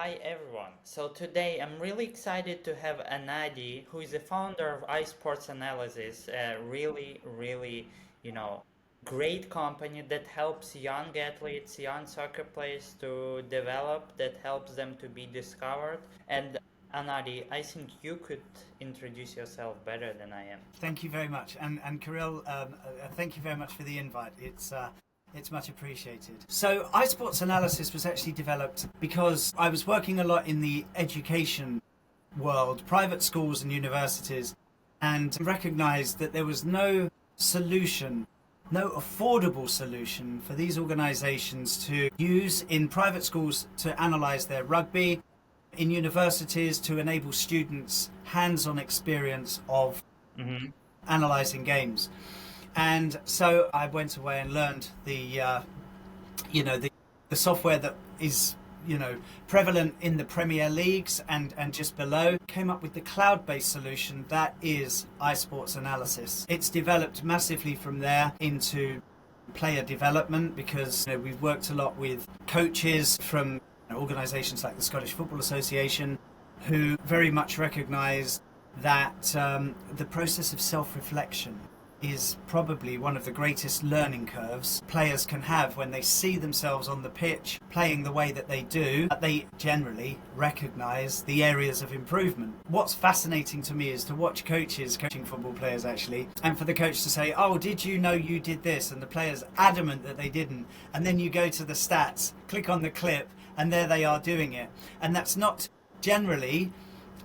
Hi everyone. So today I'm really excited to have Anadi, who is the founder of iSports Analysis, a really, you know, great company that helps young athletes, young soccer players to develop, that helps them to be discovered. And Anadi, I think you could introduce yourself better than I am. Thank you very much, and Kirill, thank you very much for the invite. It's much appreciated. So, iSports Analysis was actually developed because I was working a lot in the education world, private schools and universities, and recognised that there was no solution, no affordable solution for these organisations to use in private schools to analyse their rugby, in universities to enable students hands-on experience of analysing games. And so I went away and learned the software that is prevalent in the Premier Leagues and just below. Came up with the cloud-based solution that is iSports Analysis. It's developed massively from there into player development because we've worked a lot with coaches from organisations like the Scottish Football Association who very much recognise that the process of self-reflection is probably one of the greatest learning curves players can have when they see themselves on the pitch playing the way that they do. They generally recognise the areas of improvement. What's fascinating to me is to watch coaches coaching football players actually, and for the coach to say, oh, did you know you did this? And the player's adamant that they didn't. And then you go to the stats, click on the clip, and there they are doing it. And that's not generally...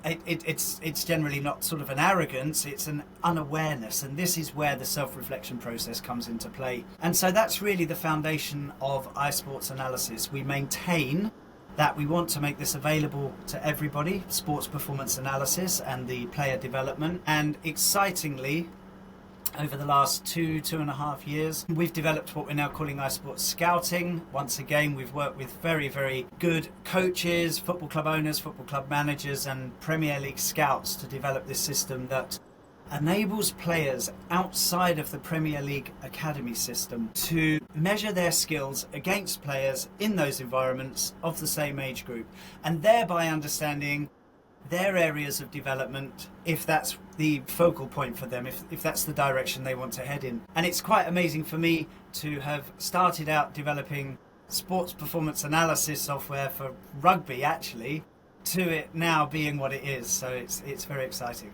It's generally not sort of an arrogance, it's an unawareness, and this is where the self-reflection process comes into play. And so that's really the foundation of iSports Analysis. We maintain that we want to make this available to everybody, sports performance analysis and the player development. And excitingly, over the last 2.5 years, we've developed what we're now calling iSports Scouting. Once again, we've worked with very good coaches, football club owners, football club managers, and Premier League scouts to develop this system that enables players outside of the Premier League academy system to measure their skills against players in those environments of the same age group, and thereby understanding their areas of development, if that's the focal point for them, if that's the direction they want to head in. And it's quite amazing for me to have started out developing sports performance analysis software for rugby actually, to it now being what it is. So it's very exciting.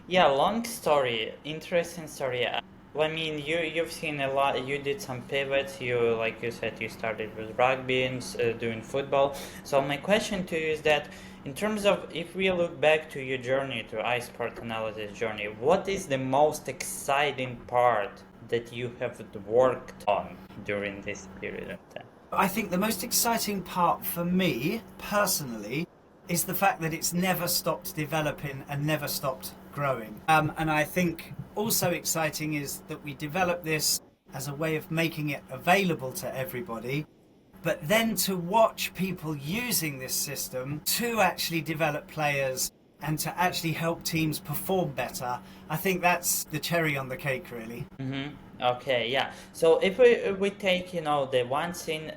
Yeah, long story, interesting story. I mean, you've seen a lot. You did some pivots. You, like you said, you started with rugby and doing football. So my question to you is that, in terms of if we look back to your journey, to iSport Analysis journey, what is the most exciting part that you have worked on during this period of time? I think the most exciting part for me personally is the fact that it's never stopped developing and never stopped growing. And I think also exciting is that we develop this as a way of making it available to everybody, but then to watch people using this system to actually develop players and to actually help teams perform better, I think that's the cherry on the cake, really. Okay, yeah. So if we take, the one thing,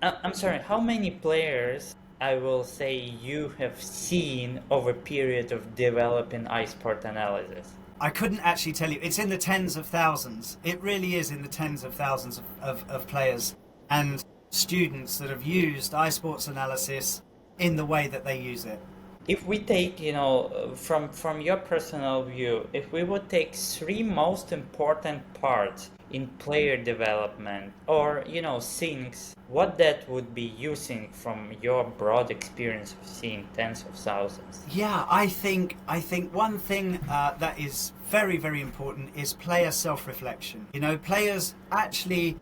I'm sorry, how many players I will say you have seen over a period of developing iSport Analysis? I couldn't actually tell you. It's in the tens of thousands. It really is in the tens of thousands of players and students that have used iSports Analysis in the way that they use it. If we take, from your personal view, if we would take three most important parts in player development, or things, what that would be using from your broad experience of seeing tens of thousands? Yeah, I think one thing that is very important is player self-reflection. Players actually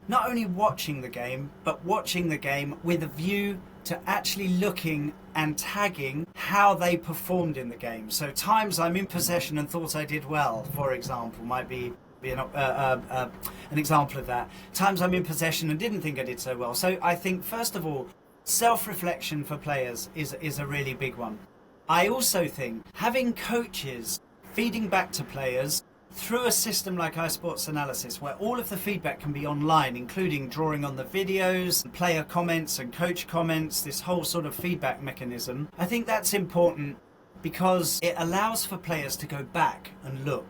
not only watching the game, but watching the game with a view to actually looking and tagging how they performed in the game. So times I'm in possession and thought I did well, for example, might be an example of that. Times I'm in possession and didn't think I did so well. So I think, first of all, self-reflection for players is a really big one. I also think having coaches feeding back to players through a system like iSports Analysis, where all of the feedback can be online, including drawing on the videos, player comments and coach comments, this whole sort of feedback mechanism, I think that's important because it allows for players to go back and look.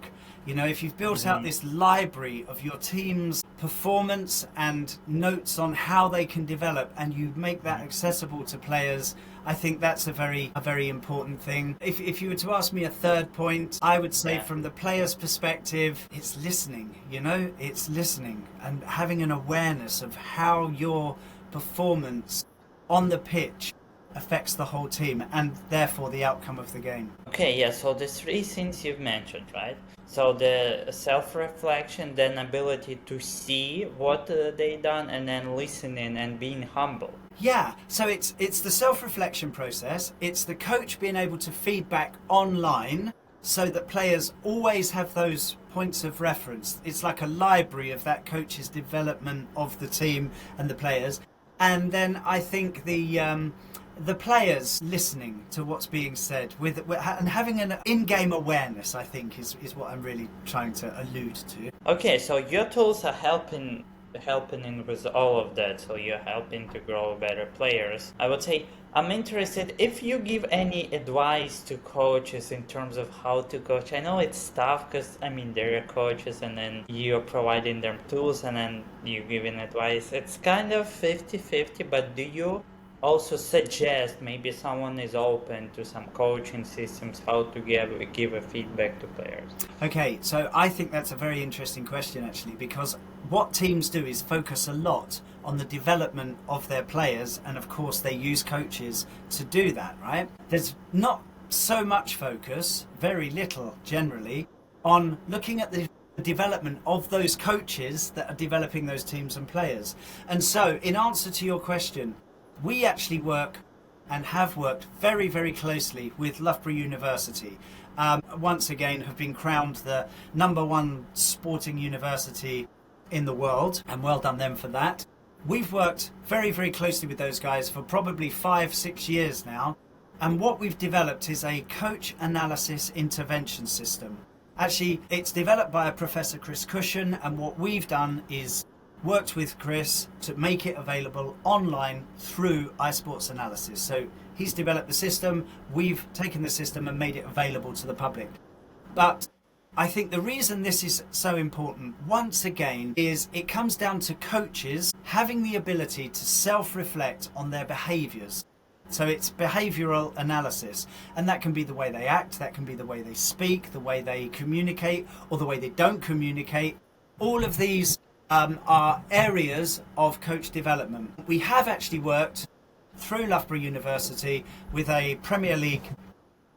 You know, if you've built out this library of your team's performance and notes on how they can develop, and you make that accessible to players, I think that's a very important thing. If you were to ask me a third point, I would say from the player's perspective, it's listening, you know, it's listening and having an awareness of how your performance on the pitch affects the whole team and therefore the outcome of the game. Okay, yeah, so the three things you've mentioned, right? So the self-reflection, then ability to see what they done, and then listening and being humble. Yeah, so it's the self-reflection process. It's the coach being able to feedback online so that players always have those points of reference. It's like a library of that coach's development of the team and the players. And then I think the players listening to what's being said and having an in-game awareness, I think, is what I'm really trying to allude to. Okay, so your tools are helping in with all of that, so you're helping to grow better players. I would say I'm interested if you give any advice to coaches in terms of how to coach. I know it's tough because I mean they're your coaches and then you're providing them tools and then you're giving advice. It's kind of 50-50, but do you also suggest maybe someone is open to some coaching systems, how to give a feedback to players? Okay, so I think that's a very interesting question actually, because what teams do is focus a lot on the development of their players, and of course they use coaches to do that, right? There's not so much focus, very little generally, on looking at the development of those coaches that are developing those teams and players. And so in answer to your question, we actually work and have worked very, very closely with Loughborough University. Once again, have been crowned the #1 sporting university in the world, and well done them for that. We've worked very, very closely with those guys for probably 5-6 years now, and what we've developed is a coach analysis intervention system. Actually, it's developed by a Professor Chris Cushion, and what we've done is worked with Chris to make it available online through iSports Analysis. So he's developed the system, we've taken the system and made it available to the public. But I think the reason this is so important, once again, is it comes down to coaches having the ability to self-reflect on their behaviours. So it's behavioural analysis, and that can be the way they act, that can be the way they speak, the way they communicate, or the way they don't communicate. All of these are areas of coach development. We have actually worked through Loughborough University with a Premier League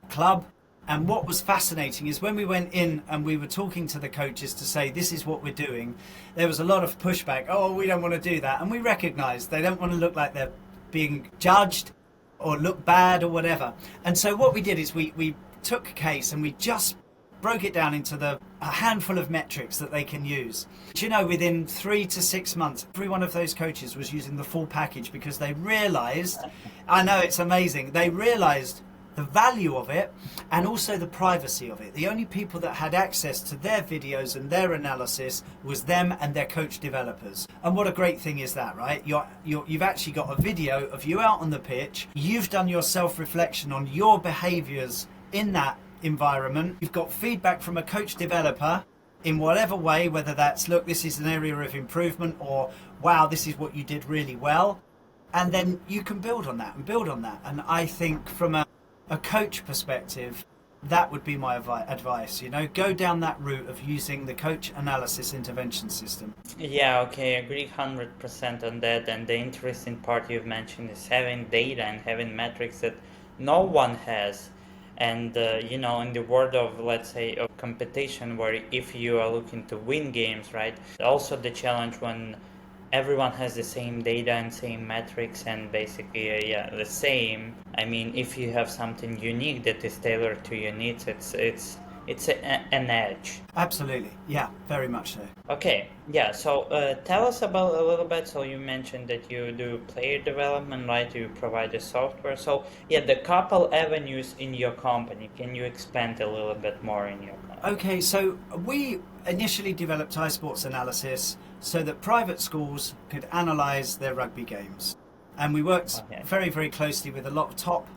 club, and what was fascinating is when we went in and we were talking to the coaches to say this is what we're doing, there was a lot of pushback. Oh, we don't want to do that, and we recognised they don't want to look like they're being judged or look bad or whatever. And so what we did is we took a case and we just broke it down into a handful of metrics that they can use. But you know, within 3 to 6 months, every one of those coaches was using the full package because they realised, I know it's amazing, they realised the value of it and also the privacy of it. The only people that had access to their videos and their analysis was them and their coach developers. And what a great thing is that, right? You've actually got a video of you out on the pitch, you've done your self-reflection on your behaviours in that environment, you've got feedback from a coach developer in whatever way, whether that's look, this is an area of improvement, or wow, this is what you did really well, and then you can build on that and build on that. And I think from a coach perspective, that would be my advice, you know, go down that route of using the coach analysis intervention system. Yeah, okay, I agree 100% on that. And the interesting part you've mentioned is having data and having metrics that no one has. And you know, in the world of, let's say, of competition, where if you are looking to win games, right, also the challenge when everyone has the same data and same metrics and basically the same. I mean, if you have something unique that is tailored to your needs, it's it's an edge. Absolutely, yeah, very much so. Okay, yeah. So tell us about a little bit. So you mentioned that you do player development, right? You provide the software. So yeah, the couple avenues in your company. Can you expand a little bit more in your company? Okay, so we initially developed iSports analysis so that private schools could analyse their rugby games. And we worked Okay. very, very closely with a lot of top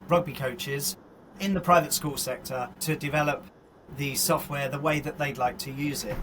rugby coaches in the private school sector to develop the software the way that they'd like to use it.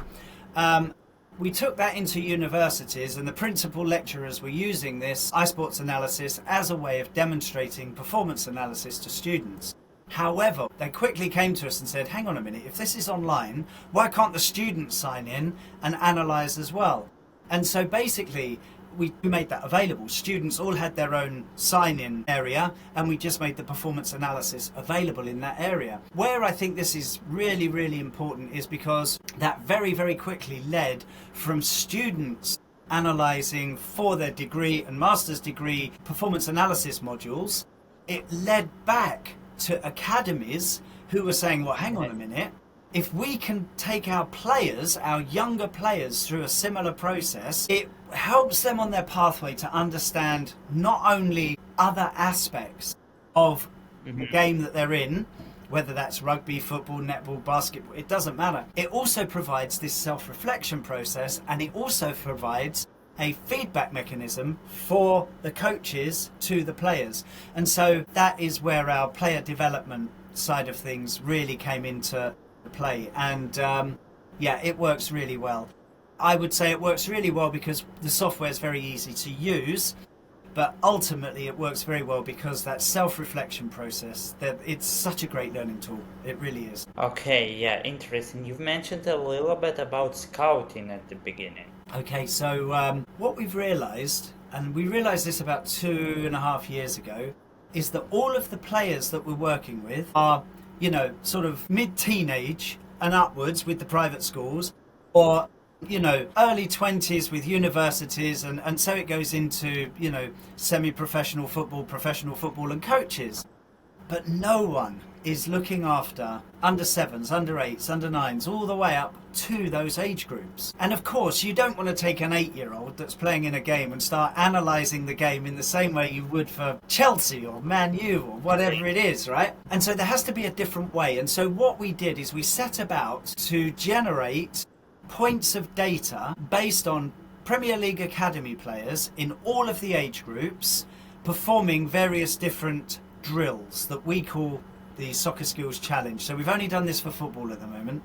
Um, we took that into universities, and the principal lecturers were using this iSports analysis as a way of demonstrating performance analysis to students. However, they quickly came to us and said, hang on a minute, if this is online, why can't the students sign in and analyse as well? And so basically, we made that available. Students all had their own sign-in area, and we just made the performance analysis available in that area. Where I think this is really, really important is because that very, very quickly led from students analysing for their degree and master's degree performance analysis modules. It led back to academies who were saying, well, hang on a minute, if we can take our players, our younger players, through a similar process, it helps them on their pathway to understand not only other aspects of the game that they're in, whether that's rugby, football, netball, basketball, it doesn't matter. It also provides this self-reflection process, and it also provides a feedback mechanism for the coaches to the players. And so that is where our player development side of things really came into play. And yeah, it works really well. I would say it works really well because the software is very easy to use, but ultimately it works very well because that self-reflection process, that it's such a great learning tool. It really is. Okay, yeah, interesting. You've mentioned a little bit about scouting at the beginning. Okay, so what we've realised, and we realised this about 2.5 years ago, is that all of the players that we're working with are, you know, sort of mid-teenage and upwards with the private schools, or, you know, early 20s with universities, and so it goes into, you know, semi-professional football, professional football and coaches. But no one is looking after under 7s, under 8s, under 9s, all the way up to those age groups. And of course, you don't want to take an 8-year-old that's playing in a game and start analysing the game in the same way you would for Chelsea or Man U or whatever it is, right? And so there has to be a different way. And so what we did is we set about to generate points of data based on Premier League Academy players in all of the age groups performing various different drills that we call the Soccer Skills Challenge. So we've only done this for football at the moment.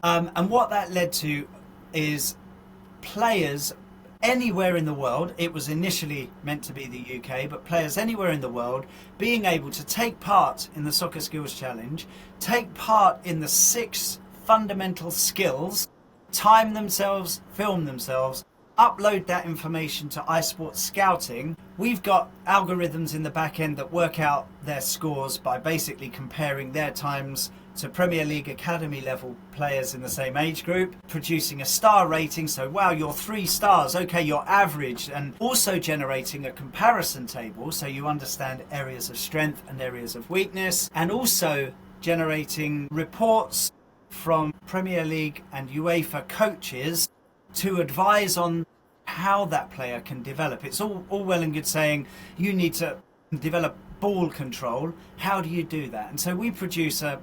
And what that led to is players anywhere in the world, it was initially meant to be the UK, but players anywhere in the world being able to take part in the Soccer Skills Challenge, take part in the 6 fundamental skills, time themselves, film themselves, upload that information to iSports Scouting. We've got algorithms in the back end that work out their scores by basically comparing their times to Premier League Academy level players in the same age group, producing a star rating. So, wow, you're 3 stars. Okay, you're average. And also generating a comparison table so you understand areas of strength and areas of weakness. And also generating reports from Premier League and UEFA coaches to advise on how that player can develop. It's all well and good saying you need to develop ball control. How do you do that? And so we produce a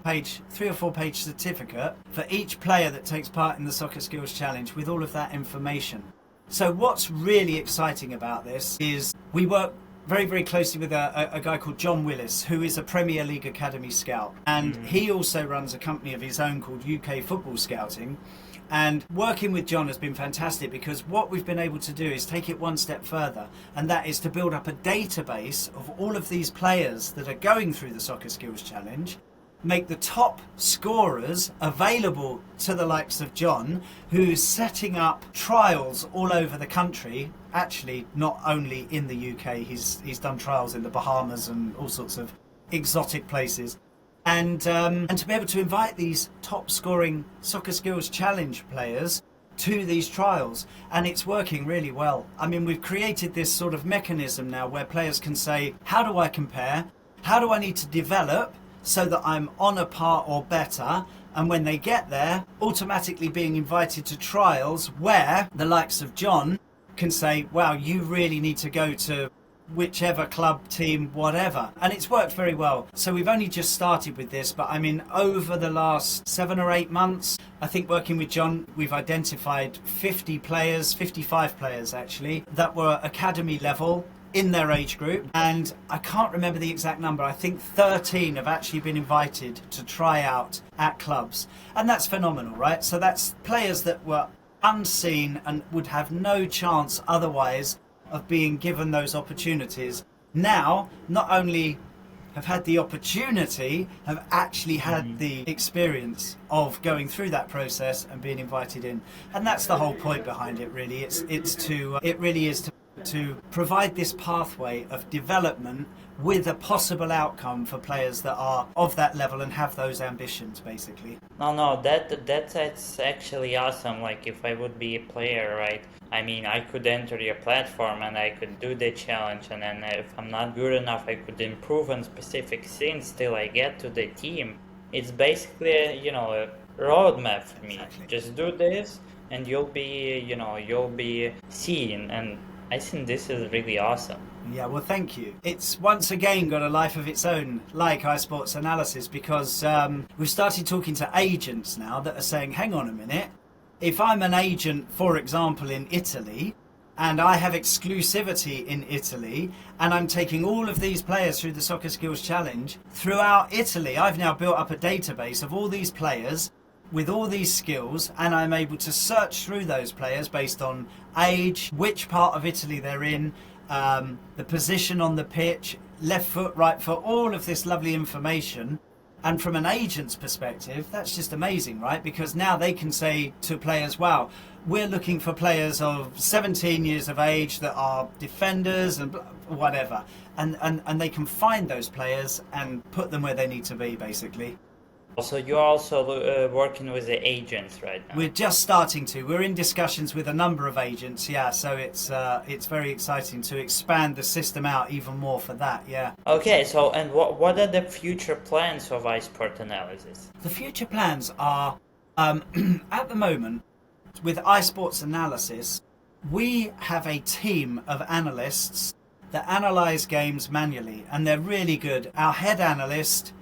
3 or 4 page certificate for each player that takes part in the Soccer Skills Challenge with all of that information. So what's really exciting about this is we work very, very closely with a guy called John Willis, who is a Premier League Academy scout. And he also runs a company of his own called UK Football Scouting. And working with John has been fantastic because what we've been able to do is take it one step further, and that is to build up a database of all of these players that are going through the Soccer Skills Challenge, make the top scorers available to the likes of John, who's setting up trials all over the country. Actually, not only in the UK, he's done trials in the Bahamas and all sorts of exotic places. And to be able to invite these top scoring Soccer Skills Challenge players to these trials, and it's working really well. I mean, we've created this sort of mechanism now where players can say, how do I compare? How do I need to develop so that I'm on a par or better? And when they get there, automatically being invited to trials where the likes of John can say, wow, you really need to go to whichever club, team, whatever. And it's worked very well. So we've only just started with this, but I mean, over the last 7 or 8 months, I think working with John, we've identified 50 players, 55 players actually, that were academy level in their age group. And I can't remember the exact number. I think 13 have actually been invited to try out at clubs. And that's phenomenal, right? So that's players that were unseen and would have no chance otherwise of being given those opportunities. Now, not only have had the opportunity, have actually had the experience of going through that process and being invited in. And that's the whole point behind it, really. It really is to provide this pathway of development with a possible outcome for players that are of that level and have those ambitions, basically. No, that's actually awesome. Like if I would be a player, right? I mean, I could enter your platform and I could do the challenge, and then if I'm not good enough, I could improve on specific things till I get to the team. It's basically, you know, a roadmap for me. Exactly. Just do this, and you'll be seen. And I think this is really awesome. Yeah, well, thank you. It's once again got a life of its own, like iSports Analysis, because we've started talking to agents now that are saying, hang on a minute, if I'm an agent, for example, in Italy, and I have exclusivity in Italy, and I'm taking all of these players through the Soccer Skills Challenge, throughout Italy, I've now built up a database of all these players with all these skills, and I'm able to search through those players based on age, which part of Italy they're in, the position on the pitch, left foot, right foot, all of this lovely information. And from an agent's perspective, that's just amazing, right? Because now they can say to players, wow, we're looking for players of 17 years of age that are defenders and whatever. And they can find those players and put them where they need to be, basically. So you're also working with the agents right now. We're just starting to. We're in discussions with a number of agents, yeah. So it's very exciting to expand the system out even more for that, yeah. Okay, so and what are the future plans of iSport Analysis? The future plans are, at the moment, with iSports Analysis, we have a team of analysts that analyse games manually, and they're really good. Our head analyst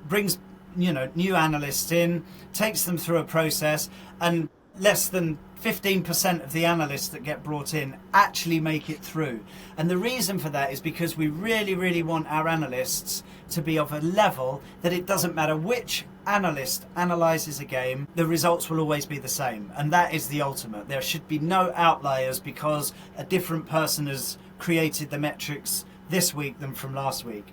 brings new analysts in, takes them through a process, and less than 15% of the analysts that get brought in actually make it through. And the reason for that is because we really, really want our analysts to be of a level that it doesn't matter which analyst analyses a game, the results will always be the same. And that is the ultimate. There should be no outliers because a different person has created the metrics this week than from last week.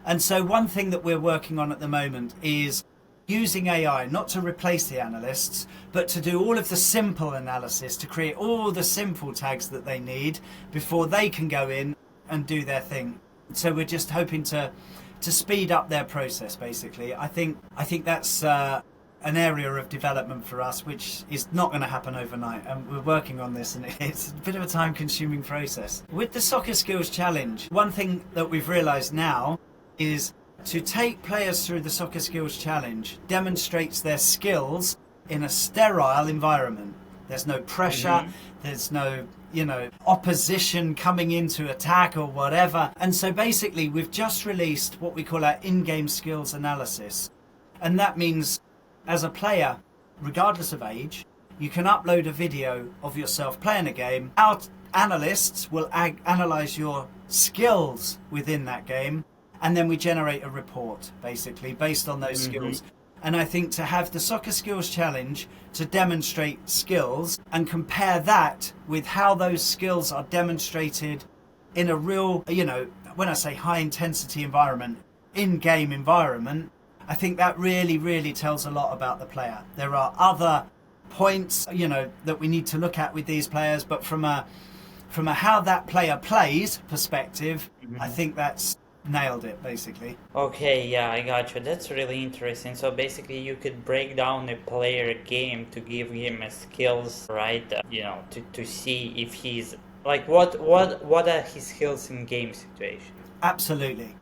And so one thing that we're working on at the moment is using AI, not to replace the analysts, but to do all of the simple analysis, to create all the simple tags that they need before they can go in and do their thing. So we're just hoping to speed up their process, basically. I think that's an area of development for us, which is not going to happen overnight. And we're working on this, and it's a bit of a time-consuming process. With the Soccer Skills Challenge, one thing that we've realised now is to take players through the Soccer Skills Challenge demonstrates their skills in a sterile environment. There's no pressure, there's no, opposition coming in to attack or whatever. And so basically we've just released what we call our in-game skills analysis. And that means as a player, regardless of age, you can upload a video of yourself playing a game. Our analysts will analyse your skills within that game, and then we generate a report, basically, based on those skills. And I think to have the Soccer Skills Challenge to demonstrate skills and compare that with how those skills are demonstrated in a real, when I say high intensity environment, in-game environment, I think that really, really tells a lot about the player. There are other points, that we need to look at with these players, but from a how that player plays perspective, I think that's nailed it, basically. Okay, yeah, I got you. That's really interesting. So basically you could break down a player game to give him a skills, right? To see if he's like what are his skills in game situations. Absolutely.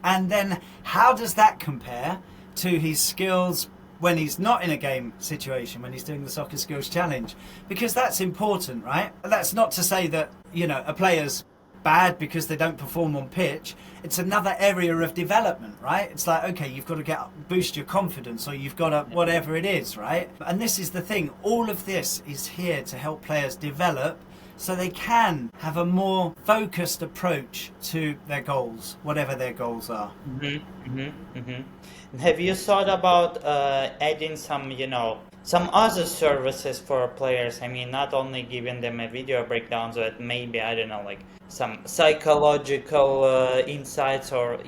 And then how does that compare to his skills when he's not in a game situation, when he's doing the soccer skills challenge, because that's important, right? That's not to say that, a player's bad because they don't perform on pitch. It's another area of development, right? It's like, okay, you've got to boost your confidence, or you've got to whatever it is, right? And this is the thing, all of this is here to help players develop so they can have a more focused approach to their goals, whatever their goals are. Have you thought about adding some other services for players? I mean, not only giving them a video breakdowns, but maybe, I don't know, like some psychological insights or,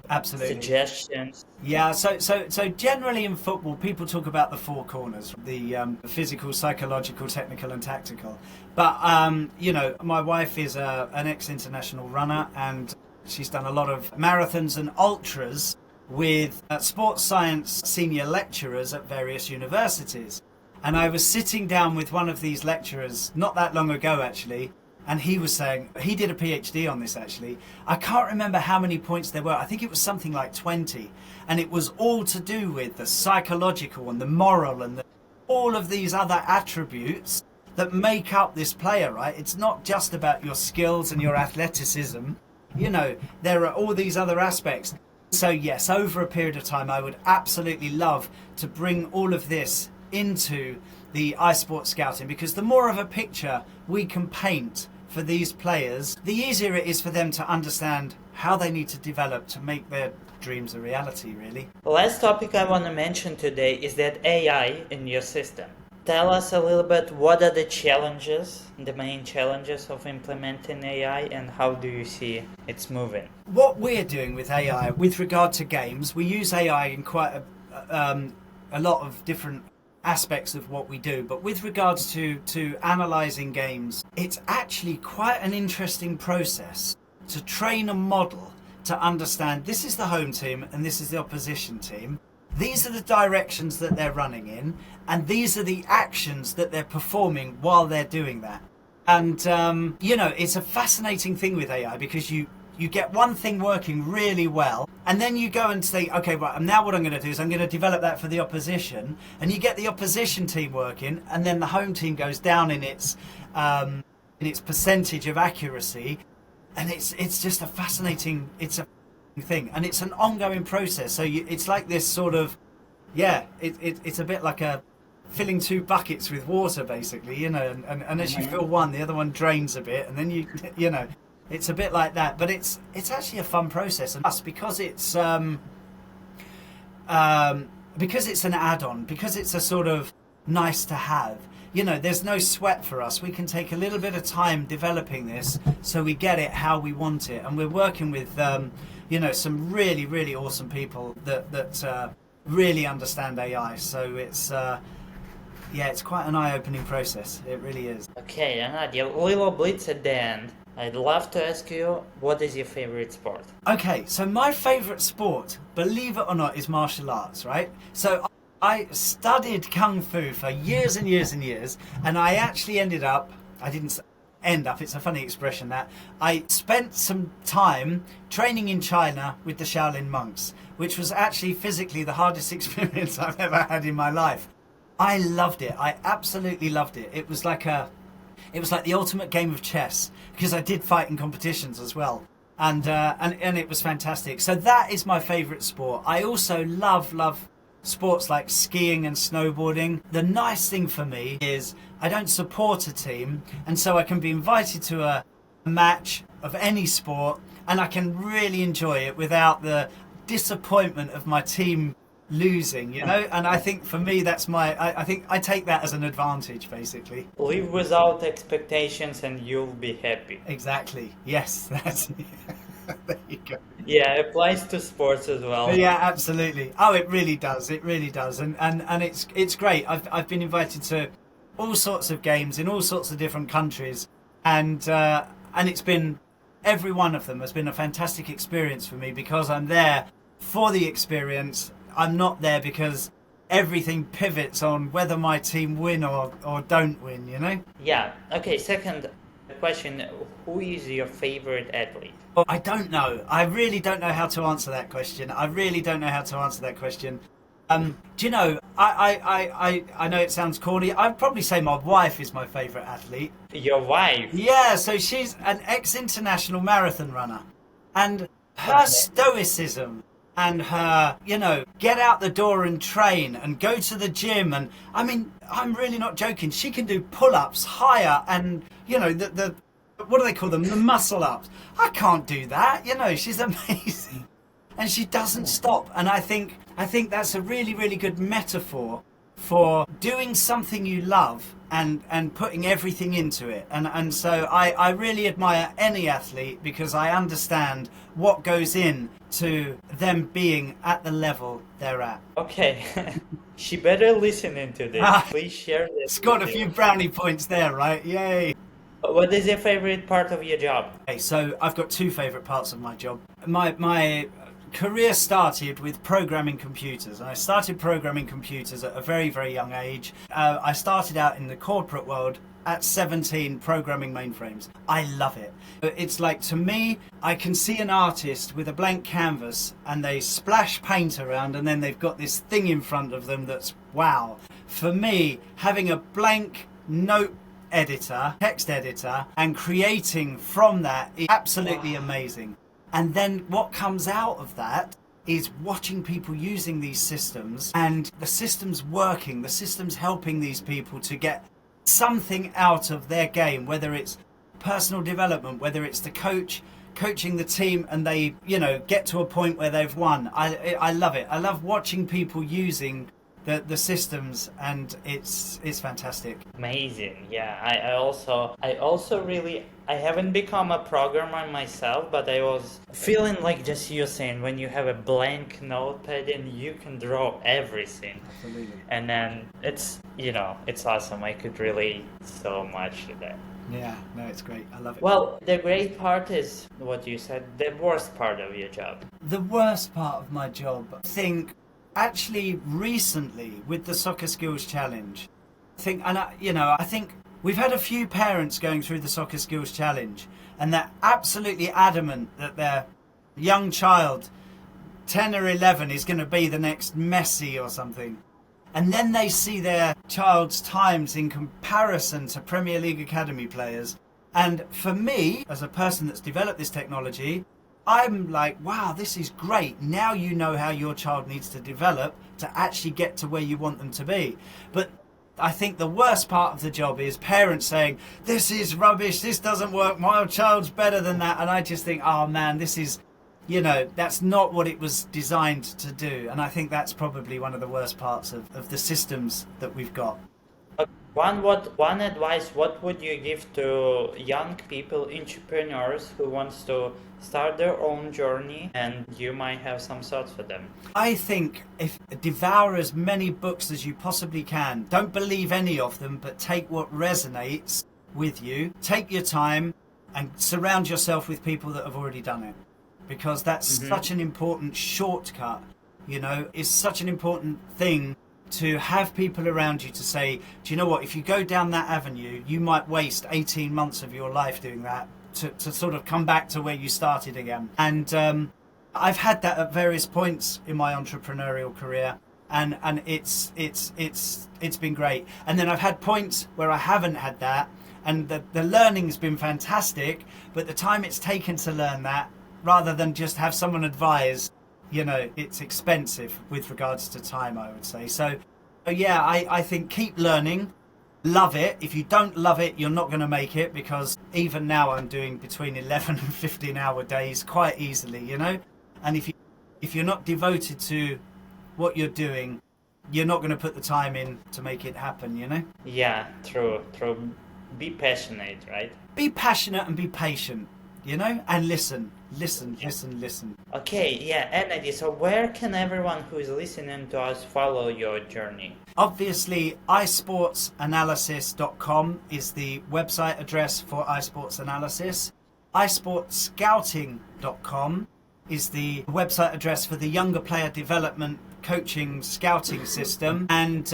Absolutely. suggestions. Yeah, so generally in football, people talk about the four corners: the physical, psychological, technical, and tactical. But my wife is an ex-international runner, and she's done a lot of marathons and ultras with sports science senior lecturers at various universities. And I was sitting down with one of these lecturers not that long ago, actually, and he was saying, he did a PhD on this, actually. I can't remember how many points there were. I think it was something like 20. And it was all to do with the psychological and the moral and all of these other attributes that make up this player, right? It's not just about your skills and your athleticism. There are all these other aspects. So yes, over a period of time, I would absolutely love to bring all of this into the iSports scouting, because the more of a picture we can paint for these players, the easier it is for them to understand how they need to develop to make their dreams a reality, really. The last topic I want to mention today is that AI in your system. Tell us a little bit, what are the main challenges of implementing AI, and how do you see it's moving? What we're doing with AI with regard to games, we use AI in quite a lot of different aspects of what we do, but with regards to analysing games, it's actually quite an interesting process to train a model to understand this is the home team and this is the opposition team. These are the directions that they're running in, and these are the actions that they're performing while they're doing that. And, it's a fascinating thing with AI, because you get one thing working really well, and then you go and say, okay, right, and now what I'm going to do is I'm going to develop that for the opposition, and you get the opposition team working, and then the home team goes down in its percentage of accuracy, and it's just a fascinating thing, and it's an ongoing process. So it's like this sort of, it's a bit like filling two buckets with water, basically, and as you fill one, the other one drains a bit, and then it's a bit like that. But it's actually a fun process, and us, because it's an add-on, because it's a sort of nice to have. There's no sweat for us. We can take a little bit of time developing this so we get it how we want it, and we're working with some really, really awesome people that really understand AI. So it's quite an eye-opening process. It really is. Okay, Anadi, a little blitz at the end. I'd love to ask you, what is your favorite sport? Okay, so my favorite sport, believe it or not, is martial arts, right? So I studied Kung Fu for years and years and years, and I actually I didn't end up, it's a funny expression, that I spent some time training in China with the Shaolin monks, which was actually physically the hardest experience I've ever had in my life. I loved it. I absolutely loved it. It was like the ultimate game of chess, because I did fight in competitions as well, and it was fantastic. So that is my favourite sport. I also love sports like skiing and snowboarding. The nice thing for me is I don't support a team, and so I can be invited to a match of any sport, and I can really enjoy it without the disappointment of my team losing, and I think for me that's I think I take that as an advantage, basically. Live without expectations and you'll be happy. Exactly, yes, that's there you go. Yeah, it applies to sports as well. Yeah, absolutely. Oh, it really does, and it's great. I've been invited to all sorts of games in all sorts of different countries, and it's been, every one of them has been a fantastic experience for me, because I'm there for the experience. I'm not there because everything pivots on whether my team win or don't win, Yeah. Okay, second that question, who is your favorite athlete? Well, I don't know. I really don't know how to answer that question. Do you know, I know it sounds corny. I'd probably say my wife is my favourite athlete. Your wife. Yeah, so she's an ex-international marathon runner. And her Okay. stoicism and her, get out the door and train and go to the gym. And I mean, I'm really not joking. She can do pull-ups higher and, the what do they call them? The muscle ups. I can't do that. She's amazing. And she doesn't stop. And I think that's a really, really good metaphor for doing something you love and putting everything into it. And so I really admire any athlete because I understand what goes in to them being at the level they're at. Okay. She better listen into this. Please share this. Scored a with few you. brownie points there, right? Yay. What is your favorite part of your job? Okay, so I've got two favourite parts of my job. My career started with programming computers. I started programming computers at a very, very young age. I started out in the corporate world at 17 programming mainframes. I love it. It's like, to me, I can see an artist with a blank canvas and they splash paint around and then they've got this thing in front of them that's wow. For me, having a blank note editor, text editor, and creating from that is absolutely amazing. And then what comes out of that is watching people using these systems and the systems working, the systems helping these people to get something out of their game, whether it's personal development, whether it's the coach coaching the team and they, get to a point where they've won. I love it. I love watching people using the systems, and it's fantastic. Amazing. Yeah, I also really, I haven't become a programmer myself, but I was feeling like just you saying, when you have a blank notepad and you can draw everything. Absolutely. And then it's awesome. I could relate so much to that. Yeah, no, it's great. I love it. Well, the great part is what you said, the worst part of your job. The worst part of my job, I think, actually recently with the Soccer Skills Challenge, I think we've had a few parents going through the Soccer Skills Challenge and they're absolutely adamant that their young child, 10 or 11, is going to be the next Messi or something. And then they see their child's times in comparison to Premier League Academy players. And for me, as a person that's developed this technology, I'm like, wow, this is great. Now you know how your child needs to develop to actually get to where you want them to be. But I think the worst part of the job is parents saying, this is rubbish, this doesn't work, my child's better than that. And I just think, oh man, this is, that's not what it was designed to do. And I think that's probably one of the worst parts of the systems that we've got. One advice, what would you give to young people, entrepreneurs who wants to start their own journey, and you might have some thoughts for them? I think if devour as many books as you possibly can. Don't believe any of them, but take what resonates with you. Take your time and surround yourself with people that have already done it. Because that's such an important shortcut, is such an important thing to have people around you to say, do you know what, if you go down that avenue, you might waste 18 months of your life doing that to sort of come back to where you started again. And I've had that at various points in my entrepreneurial career, and it's been great. And then I've had points where I haven't had that, and the learning's been fantastic, but the time it's taken to learn that, rather than just have someone advise, it's expensive with regards to time, I would say. So yeah, I think keep learning, love it. If you don't love it, you're not going to make it, because even now I'm doing between 11 and 15 hour days quite easily, and if you're not devoted to what you're doing, you're not going to put the time in to make it happen, Yeah, true. Be passionate, right? Be passionate and be patient, and listen. Okay, yeah, Anadi, so where can everyone who is listening to us follow your journey? Obviously, iSportsAnalysis.com is the website address for iSports Analysis. iSportsScouting.com is the website address for the younger player development coaching scouting system. And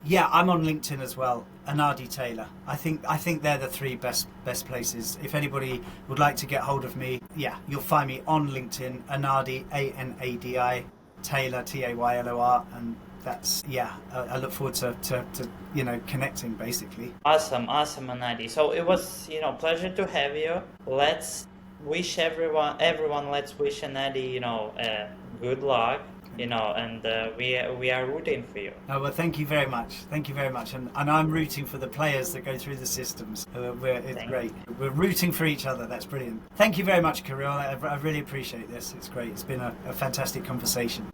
yeah, I'm on LinkedIn as well. Anadi Taylor. I think they're the three best places. If anybody would like to get hold of me, yeah, you'll find me on LinkedIn. Anadi, Anadi, Taylor, Taylor, and that's, yeah. I look forward to connecting basically. Awesome, awesome, Anadi. So it was, pleasure to have you. Let's wish everyone. Let's wish Anadi, good luck. And we are rooting for you. Oh, well, thank you very much. Thank you very much. And I'm rooting for the players that go through the systems. It's great. We're rooting for each other. That's brilliant. Thank you very much, Kirill. I really appreciate this. It's great. It's been a fantastic conversation.